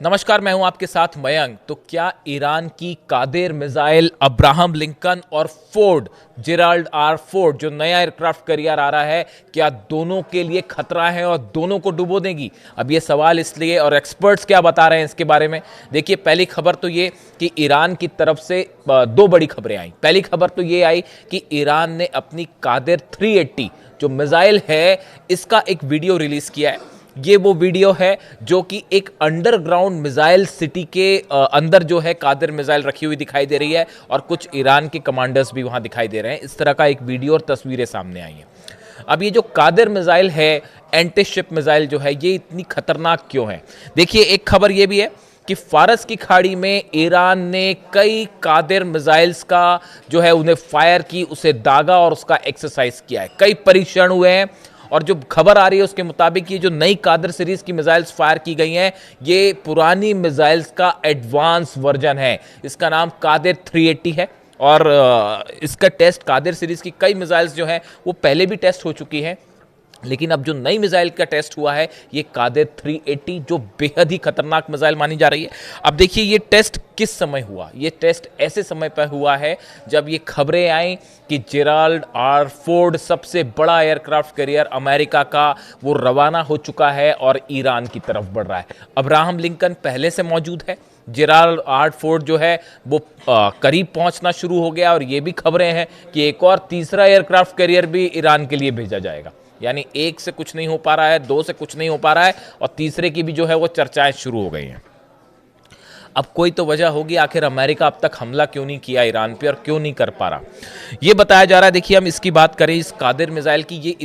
नमस्कार, मैं हूं आपके साथ मयंक। तो क्या ईरान की कादिर मिसाइल अब्राहम लिंकन और फोर्ड जेराल्ड आर फोर्ड जो नया एयरक्राफ्ट कैरियर आ रहा है, क्या दोनों के लिए खतरा है और दोनों को डुबो देगी? अब ये सवाल इसलिए, और एक्सपर्ट्स क्या बता रहे हैं इसके बारे में। देखिए, पहली खबर तो ये कि ईरान की तरफ से दो बड़ी खबरें आई। पहली खबर तो ये आई कि ईरान ने अपनी कादिर 380 जो मिसाइल है इसका एक वीडियो रिलीज किया है। ये वो वीडियो है जो कि एक अंडरग्राउंड मिसाइल सिटी के अंदर जो है कादिर मिसाइल रखी हुई दिखाई दे रही है, और कुछ ईरान के कमांडर्स भी वहां दिखाई दे रहे हैं। इस तरह का एक वीडियो और तस्वीरें सामने आई हैं। अब ये जो कादिर मिसाइल है, एंटी शिप मिसाइल जो है, ये इतनी खतरनाक क्यों है? देखिए, एक खबर ये भी है कि फारस की खाड़ी में ईरान ने कई कादिर मिसाइल्स का जो है उन्हें फायर की, उसे दागा और उसका एक्सरसाइज किया है। कई परीक्षण हुए हैं, और जो खबर आ रही है उसके मुताबिक ये जो नई कादिर सीरीज की मिसाइल्स फायर की गई हैं, ये पुरानी मिसाइल्स का एडवांस वर्जन है। इसका नाम कादिर 380 है, और इसका टेस्ट, कादिर सीरीज की कई मिसाइल्स जो हैं वो पहले भी टेस्ट हो चुकी हैं, लेकिन अब जो नई मिसाइल का टेस्ट हुआ है ये कादिर 380, जो बेहद ही खतरनाक मिसाइल मानी जा रही है। अब देखिए, ये टेस्ट किस समय हुआ? ये टेस्ट ऐसे समय पर हुआ है जब ये खबरें आई कि जेराल्ड आर फोर्ड, सबसे बड़ा एयरक्राफ्ट कैरियर अमेरिका का, वो रवाना हो चुका है और ईरान की तरफ बढ़ रहा है। अब्राहम लिंकन पहले से मौजूद है, जेराल्ड आर फोर्ड जो है वो करीब पहुंचना शुरू हो गया, और ये भी खबरें हैं कि एक और तीसरा एयरक्राफ्ट कैरियर भी ईरान के लिए भेजा जाएगा। यानी एक से कुछ नहीं हो पा रहा है, दो से कुछ नहीं हो पा रहा है, और तीसरे की भी जो है वो चर्चाएं शुरू हो गई हैं। अब कोई तो वजह होगी, आखिर अमेरिका अब तक हमला क्यों नहीं किया ईरान पे, और क्यों नहीं कर पा रहा, ये बताया जा रहा है। देखिए, हम इसकी बात करें, इस कादिर मिसाइल की, ये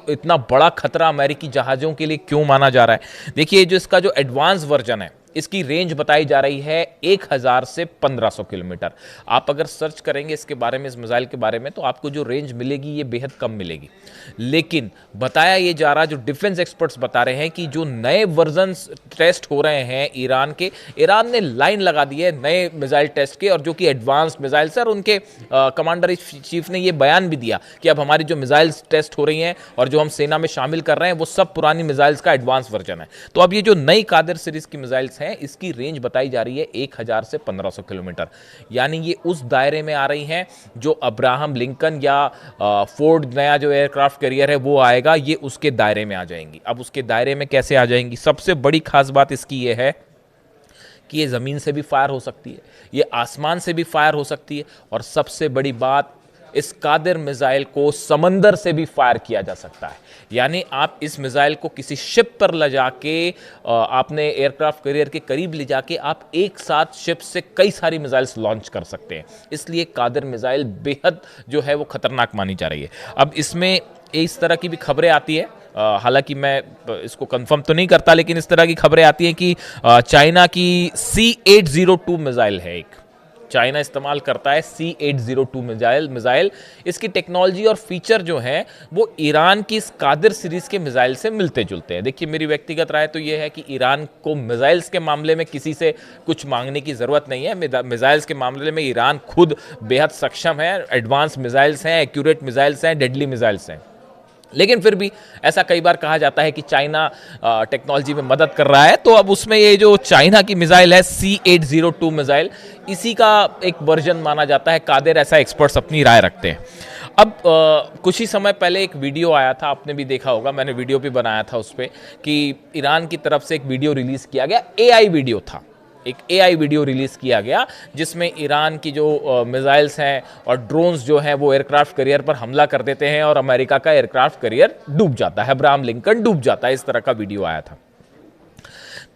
इतना बड़ा खतरा अमेरिकी जहाज़ों के लिए क्यों माना जा रहा है? देखिए, जो इसका जो एडवांस वर्जन है, इसकी रेंज बताई जा रही है 1000 से 1500 किलोमीटर। आप अगर सर्च करेंगे इसके बारे में, इस मिसाइल के बारे में, तो आपको जो रेंज मिलेगी ये बेहद कम मिलेगी। लेकिन बताया ये जा रहा, जो डिफेंस एक्सपर्ट्स बता रहे हैं कि जो नए वर्जन टेस्ट हो रहे हैं ईरान के, ईरान ने लाइन लगा दी है नए मिसाइल टेस्ट के, और जो कि एडवांस मिसाइल है, और उनके कमांडर इन चीफ ने ये बयान भी दिया कि अब हमारी जो मिसाइल टेस्ट हो रही हैं और जो हम सेना में शामिल कर रहे हैं वो सब पुरानी मिसाइल्स का एडवांस वर्जन है। तो अब ये जो नई कादिर सीरीज की मिसाइल्स हैं, इसकी रेंज बताई जा रही है 1000 से 1500 किलोमीटर। यानी ये उस दायरे में आ रही हैं जो अब्राहम लिंकन या फोर्ड नया जो एयरक्राफ्ट कैरियर है वो आएगा, ये उसके दायरे में आ जाएंगी। अब उसके दायरे में कैसे आ जाएंगी? सबसे बड़ी खास बात इसकी ये है कि ये ज़मीन से भी फायर हो सकती है, ये आसमान से भी फायर हो सकती है, और सबसे बड़ी बात, इस कादिर मिसाइल को समंदर से भी फायर किया जा सकता है। यानी आप इस मिसाइल को किसी शिप पर ले जाके, आपने एयरक्राफ्ट कैरियर के करीब ले जाके, आप एक साथ शिप से कई सारी मिसाइल्स लॉन्च कर सकते हैं। इसलिए कादिर मिसाइल बेहद जो है वो खतरनाक मानी जा रही है। अब इसमें इस तरह की भी खबरें आती है, हालांकि मैं इसको कंफर्म तो नहीं करता, लेकिन इस तरह की खबरें आती हैं कि चाइना की C802 मिसाइल है, एक चाइना इस्तेमाल करता है C802 मिसाइल। इसकी टेक्नोलॉजी और फीचर जो हैं वो ईरान की इस कादिर सीरीज के मिसाइल से मिलते जुलते हैं। देखिए, मेरी व्यक्तिगत राय तो ये है कि ईरान को मिसाइल्स के मामले में किसी से कुछ मांगने की ज़रूरत नहीं है। मिसाइल्स के मामले में ईरान खुद बेहद सक्षम है, एडवांस मिसाइल्स हैं, एक्यूरेट मिसाइल्स हैं, डेडली मिसाइल्स हैं। लेकिन फिर भी ऐसा कई बार कहा जाता है कि चाइना टेक्नोलॉजी में मदद कर रहा है, तो अब उसमें ये जो चाइना की मिसाइल है C802 मिसाइल, इसी का एक वर्जन माना जाता है कादिर, ऐसा एक्सपर्ट्स अपनी राय रखते हैं। अब कुछ ही समय पहले एक वीडियो आया था, आपने भी देखा होगा, मैंने वीडियो भी बनाया था उस पर, कि ईरान की तरफ से एक वीडियो रिलीज़ किया गया, AI वीडियो था, एक AI वीडियो रिलीज़ किया गया जिसमें ईरान की जो मिसाइल्स हैं और ड्रोन्स जो हैं वो एयरक्राफ्ट कैरियर पर हमला कर देते हैं, और अमेरिका का एयरक्राफ्ट कैरियर डूब जाता है, अब्राहम लिंकन डूब जाता है। इस तरह का वीडियो आया था।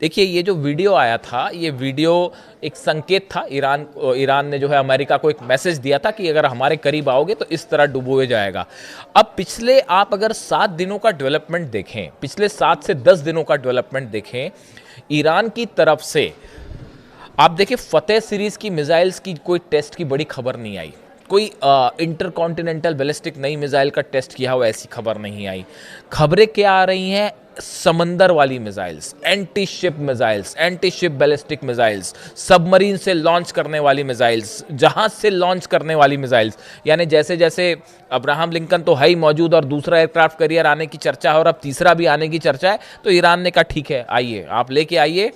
देखिए, ये जो वीडियो आया था, ये वीडियो एक संकेत था। ईरान ने जो है अमेरिका को एक मैसेज दिया था कि अगर हमारे करीब आओगे तो इस तरह डुबोया जाएगा। अब पिछले, आप अगर 7 दिनों का डेवलपमेंट देखें, पिछले 7 से 10 दिनों का डेवलपमेंट देखें, ईरान की तरफ से आप देखिए, फतेह सीरीज की मिसाइल्स की कोई टेस्ट की बड़ी खबर नहीं आई, कोई इंटरकॉन्टिनेंटल बैलिस्टिक नई मिसाइल का टेस्ट किया हो ऐसी खबर नहीं आई। खबरें क्या आ रही हैं? समंदर वाली missiles, anti ship missiles, anti ship ballistic missiles, submarine से लॉन्च करने वाली मिसाइल्स, जहाज से लॉन्च करने वाली मिसाइल्स। यानी जैसे जैसे अब्राहम लिंकन तो है ही मौजूद और दूसरा एयरक्राफ्ट कैरियर आने की चर्चा है और अब तीसरा भी आने की चर्चा है, तो ईरान ने कहा ठीक है, आइए, आप लेके आइए,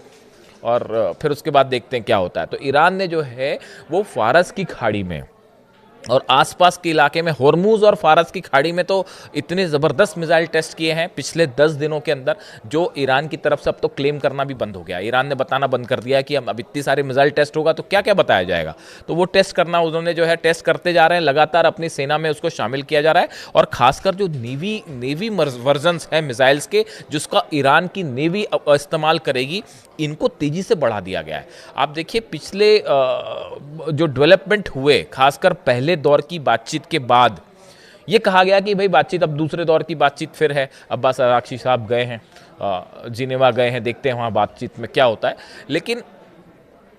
और फिर उसके बाद देखते हैं क्या होता है। तो ईरान ने जो है वो फारस की खाड़ी में और आसपास के इलाके में, होर्मुज और फारस की खाड़ी में तो इतने ज़बरदस्त मिसाइल टेस्ट किए हैं पिछले 10 दिनों के अंदर, जो ईरान की तरफ से अब तो क्लेम करना भी बंद हो गया। ईरान ने बताना बंद कर दिया है कि हम अब इतनी सारे मिसाइल टेस्ट होगा तो क्या क्या बताया जाएगा। तो वो टेस्ट करना उन्होंने जो है टेस्ट करते जा रहे हैं, लगातार अपनी सेना में उसको शामिल किया जा रहा है। और खासकर जो नेवी वर्जन्स हैं मिसाइल्स के, जिसका ईरान की नेवी इस्तेमाल करेगी, इनको तेजी से बढ़ा दिया गया है। आप देखिए पिछले जो डेवलपमेंट हुए, खासकर पहले दौर की बातचीत के बाद, ये कहा गया कि भाई बातचीत अब दूसरे दौर की बातचीत फिर है। अब्बास अरागची साहब गए हैं, जिनेवा गए हैं, देखते हैं वहाँ बातचीत में क्या होता है। लेकिन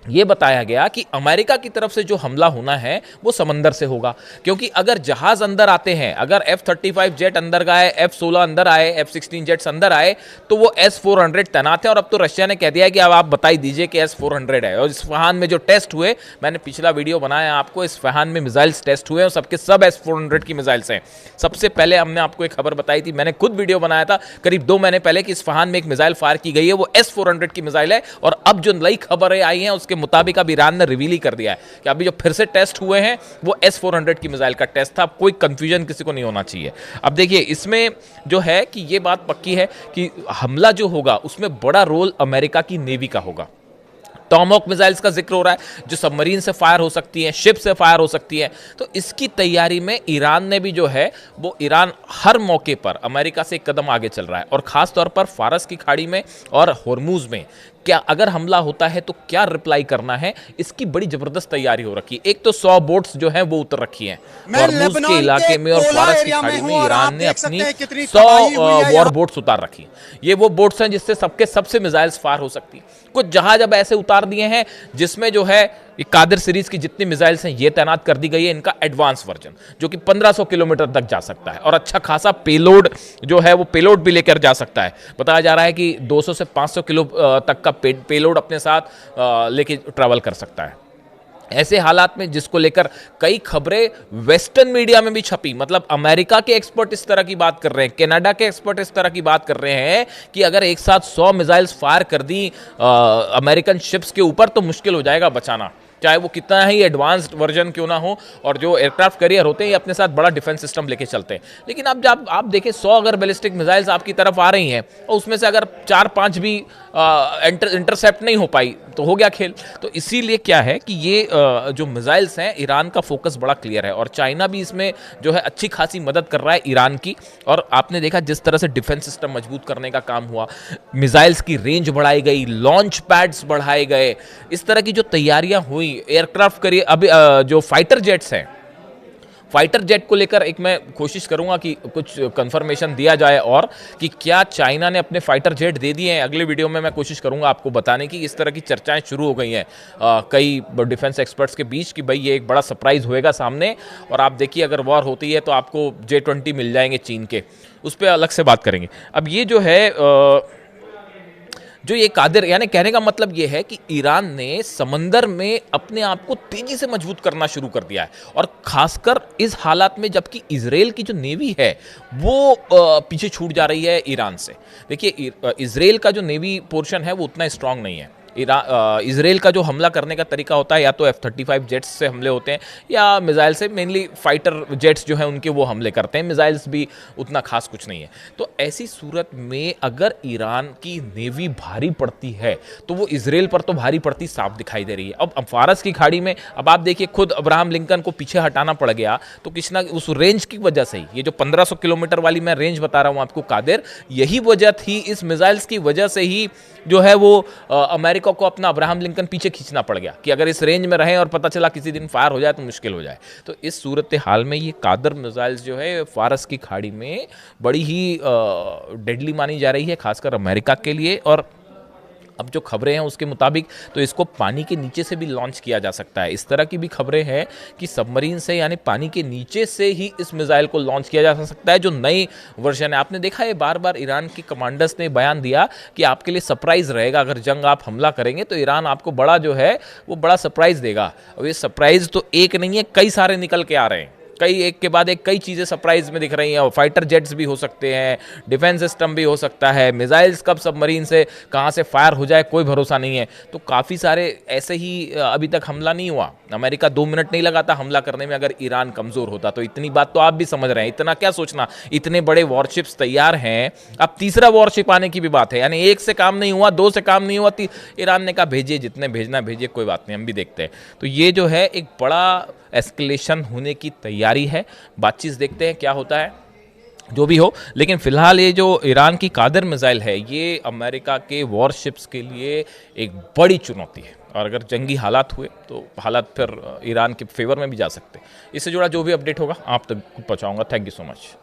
ये बताया गया कि अमेरिका की तरफ से जो हमला होना है वो समंदर से होगा, क्योंकि अगर जहाज अंदर आते हैं, अगर F-35 जेट अंदर गए, F-16 अंदर आए, F-16 जेट्स अंदर आए, तो वो S-400 तैनात है। और अब तो रशिया ने कह दिया है कि अब आप बताई दीजिए कि S-400 है। और इस्फहान में जो टेस्ट हुए, मैंने पिछला वीडियो बनाया आपको, इस्फहान में मिसाइल्स टेस्ट हुए और सबके सब S-400 की मिसाइल्स हैं। सबसे पहले हमने आपको एक खबर बताई थी, मैंने खुद वीडियो बनाया था करीब 2 महीने पहले, कि इस्फहान में एक मिसाइल फायर की गई है, वो S-400 की मिसाइल है। और अब जो नई खबरें आई हैं उसके मुताबिक अब ईरान ने रिवील ही कर दिया है कि अभी जो फिर से टेस्ट हुए हैं वो S-400 की मिसाइल का टेस्ट था। अब कोई कंफ्यूजन किसी को नहीं होना चाहिए। अब देखिए इसमें जो है कि ये बात पक्की है कि हमला जो होगा उसमें बड़ा रोल अमेरिका की नेवी का होगा। टॉमहॉक मिसाइल्स का जिक्र हो रहा है, जो सबमरीन से फायर हो सकती हैं, शिप से फायर हो सकती है। तो इसकी तैयारी में ईरान ने भी जो है वो, ईरान हर मौके पर अमेरिका से एक कदम आगे चल रहा है। और खास तौर पर फारस की खाड़ी में और होर्मुज में क्या अगर हमला होता है तो क्या रिप्लाई करना है, इसकी बड़ी जबरदस्त तैयारी हो रखी है। एक तो 100 बोट्स जो हैं वो उतर रखी हैं होर्मुज के इलाके में, और फारस की खाड़ी में ईरान ने अपनी 100 वॉर बोट्स उतार रखी। ये वो बोट्स हैं जिससे सबके सबसे मिसाइल्स फायर हो सकती। कुछ जहाज अब ऐसे उतार दिए हैं जिसमें जो है कादिर सीरीज की जितनी मिसाइल्स हैं ये तैनात कर दी गई है, इनका एडवांस वर्जन, जो कि 1500 किलोमीटर तक जा सकता है और अच्छा खासा पेलोड जो है वो पेलोड भी लेकर जा सकता है। बताया जा रहा है कि 200 से 500 किलो तक का पेलोड अपने साथ लेके ट्रैवल कर सकता है। ऐसे हालात में जिसको लेकर कई खबरें वेस्टर्न मीडिया में भी छपी, मतलब अमेरिका के एक्सपर्ट इस तरह की बात कर रहे हैं, कनाडा के एक्सपर्ट इस तरह की बात कर रहे हैं कि अगर एक साथ 100 मिसाइल्स फायर कर दी अमेरिकन शिप्स के ऊपर तो मुश्किल हो जाएगा बचाना, चाहे वो कितना ही एडवांस्ड वर्जन क्यों ना हो। और जो एयरक्राफ्ट कैरियर होते हैं ये अपने साथ बड़ा डिफेंस सिस्टम लेके चलते हैं। लेकिन अब जब आप देखें 100 अगर बैलिस्टिक मिसाइल्स आपकी तरफ आ रही हैं और उसमें से अगर 4-5 भी इंटरसेप्ट नहीं हो पाई तो हो गया खेल। तो इसीलिए क्या है कि ये जो मिसाइल्स हैं, ईरान का फोकस बड़ा क्लियर है और चाइना भी इसमें जो है अच्छी खासी मदद कर रहा है ईरान की। और आपने देखा जिस तरह से डिफेंस सिस्टम मजबूत करने का काम हुआ, मिसाइल्स की रेंज बढ़ाई गई, लॉन्च पैड्स बढ़ाए गए, इस तरह की जो तैयारियां हुई, एयरक्राफ्ट करिए। अभी जो फाइटर जेट्स हैं, फाइटर जेट को लेकर एक मैं कोशिश करूंगा कि कुछ कंफर्मेशन दिया जाए और कि क्या चाइना ने अपने फाइटर जेट दे दिए हैं। अगले वीडियो में मैं कोशिश करूंगा आपको बताने की। इस तरह की चर्चाएं शुरू हो गई हैं कई डिफेंस एक्सपर्ट्स के बीच कि भाई ये एक बड़ा सरप्राइज होएगा सामने, और आप देखिए अगर वॉर होती है तो आपको J-20 मिल जाएंगे चीन के, उस पर अलग से बात करेंगे। अब ये जो है जो ये कादिर, यानी कहने का मतलब ये है कि ईरान ने समंदर में अपने आप को तेजी से मजबूत करना शुरू कर दिया है। और खासकर इस हालात में जबकि इजराइल की जो नेवी है वो पीछे छूट जा रही है ईरान से। देखिए इजराइल का जो नेवी पोर्शन है वो उतना स्ट्रांग नहीं है। इजराइल का जो हमला करने का तरीका होता है या तो F-35 जेट्स से हमले होते हैं या मिसाइल से, मेनली फाइटर जेट्स जो हैं उनके वो हमले करते हैं, मिसाइल्स भी उतना खास कुछ नहीं है। तो ऐसी सूरत में अगर ईरान की नेवी भारी पड़ती है तो वो इजराइल पर तो भारी पड़ती साफ दिखाई दे रही है। अब फारस की खाड़ी में अब आप देखिए खुद अब्राहम लिंकन को पीछे हटाना पड़ गया, तो किसना उस रेंज की वजह से ही, ये जो 1500 किलोमीटर वाली मैं रेंज बता रहा हूँ आपको कादिर, यही वजह थी, इस मिसाइल्स की वजह से ही जो है वो अमेरिका को अपना अब्राहम लिंकन पीछे खींचना पड़ गया कि अगर इस रेंज में रहें और पता चला किसी दिन फायर हो जाए तो मुश्किल हो जाए। तो इस सूरत हाल में ये कादर मिसाइल्स जो है फारस की खाड़ी में बड़ी ही डेडली मानी जा रही है, खासकर अमेरिका के लिए। और अब जो खबरें हैं उसके मुताबिक तो इसको पानी के नीचे से भी लॉन्च किया जा सकता है। इस तरह की भी खबरें हैं कि सबमरीन से, यानी पानी के नीचे से ही इस मिसाइल को लॉन्च किया जा सकता है, जो नई वर्जन है। आपने देखा है बार बार ईरान के कमांडर्स ने बयान दिया कि आपके लिए सरप्राइज रहेगा, अगर जंग आप हमला करेंगे तो ईरान आपको बड़ा जो है वो बड़ा सरप्राइज देगा। और ये सरप्राइज तो एक नहीं है, कई सारे निकल के आ रहे हैं। कई एक के बाद एक कई चीज़ें सरप्राइज में दिख रही हैं। फाइटर जेट्स भी हो सकते हैं, डिफेंस सिस्टम भी हो सकता है, मिसाइल्स कब सबमरीन से कहाँ से फायर हो जाए कोई भरोसा नहीं है। तो काफ़ी सारे ऐसे ही अभी तक हमला नहीं हुआ। अमेरिका 2 मिनट नहीं लगाता हमला करने में अगर ईरान कमज़ोर होता। तो इतनी बात तो आप भी समझ रहे हैं, इतना क्या सोचना, इतने बड़े वॉरशिप्स तैयार हैं। अब तीसरा वॉरशिप आने की भी बात है, यानी एक से काम नहीं हुआ, 2 से काम नहीं हुआ, ईरान ने कहा भेजिए, जितने भेजना भेजिए, कोई बात नहीं, हम भी देखते हैं। तो ये जो है एक बड़ा एस्केलेशन होने की तैयारी है। बातचीत देखते हैं क्या होता है, जो भी हो। लेकिन फिलहाल ये जो ईरान की कादर मिसाइल है, ये अमेरिका के वॉरशिप्स के लिए एक बड़ी चुनौती है। और अगर जंगी हालात हुए तो हालात फिर ईरान के फेवर में भी जा सकते हैं। इससे जुड़ा जो भी अपडेट होगा आप तक पहुंचाऊंगा। Thank you so much.